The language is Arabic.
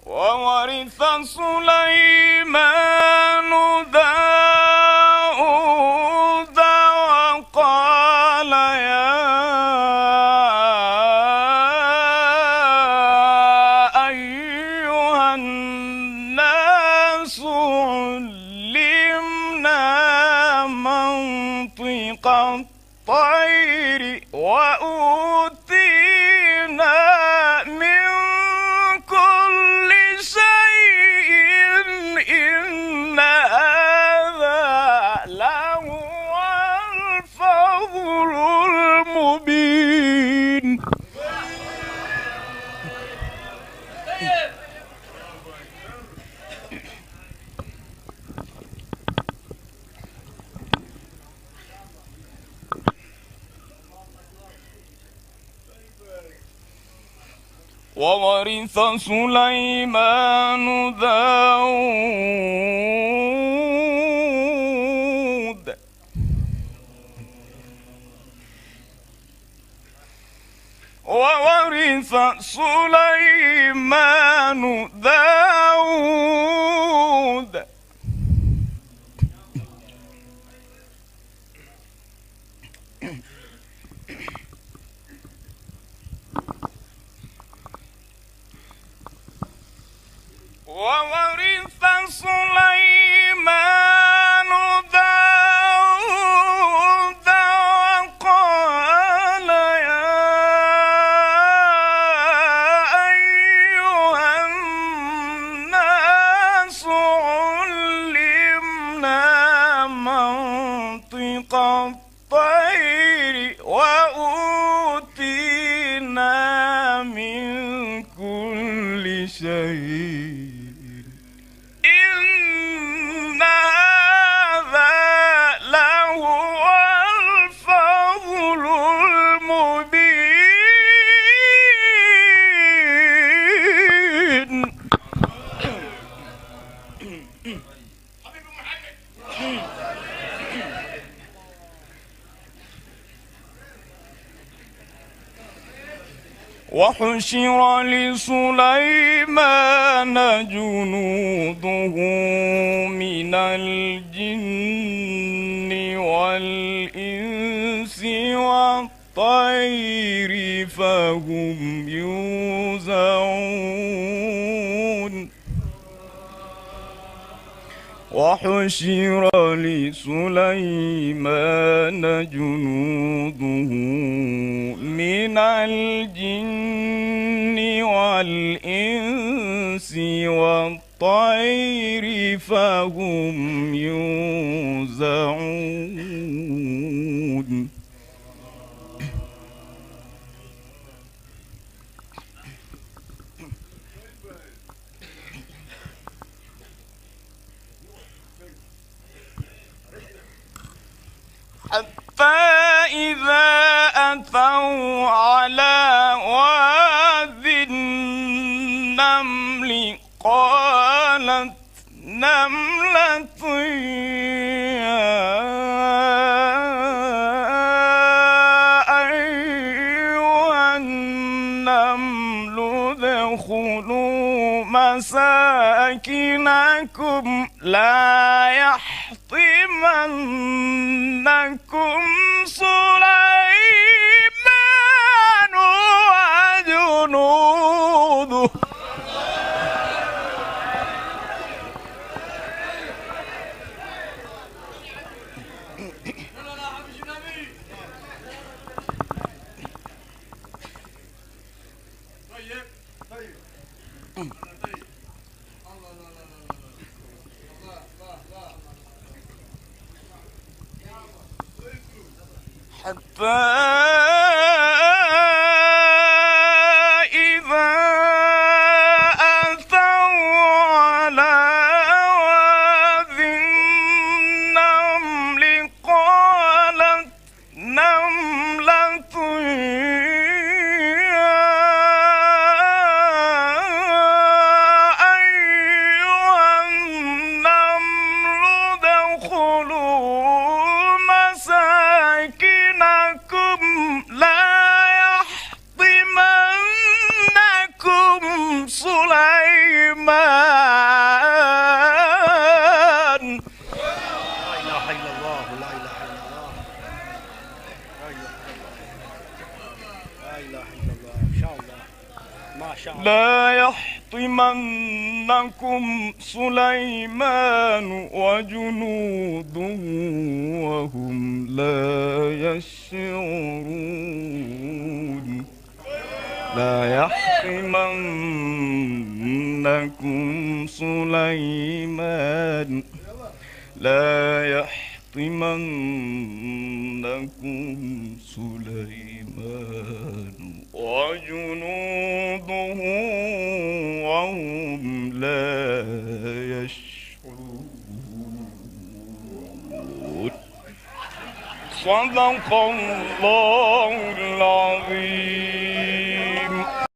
وورث سليمان داود وقال يا أيها الناس علمنا منطق الطير وأوتينا من كل شيء إن هذا لهو الفضل المبين. وورث سليمان داود وورث سليمان داود وورث سليمان داود وقال يا أيها الناس علمنا منطق الطير وأوتينا من كل شيء إن هذا لهو الفضل المبين. وحشر لسليمان جنوده من الجن والإنس والطير فهم يوزعون. وحشر لسليمان جنوده من الجن والإنس والطير فهم يوزعون. حتى إذا أتوا على واد النمل قالت نملة يا أيها النمل ادخلوا مساكنكم لا يحطمنكم سليمان وجنوده. حتى إذا أتوا على واد النمل قالت نملة يا أيها النمل ادخلوا مساكنكم لا يحطمنكم سليمان إله إلا الله، لا إله إلا الله، لا إله إلا الله، إن شاء الله، ما شاء الله. لا يحطمنكم سليمان وجنوده وهم لا يشعرون. لا يحطمنكم سليمان، لا يحطمنكم سليمان وجنوده وهم لا يشعرون. صدق الله العظيم.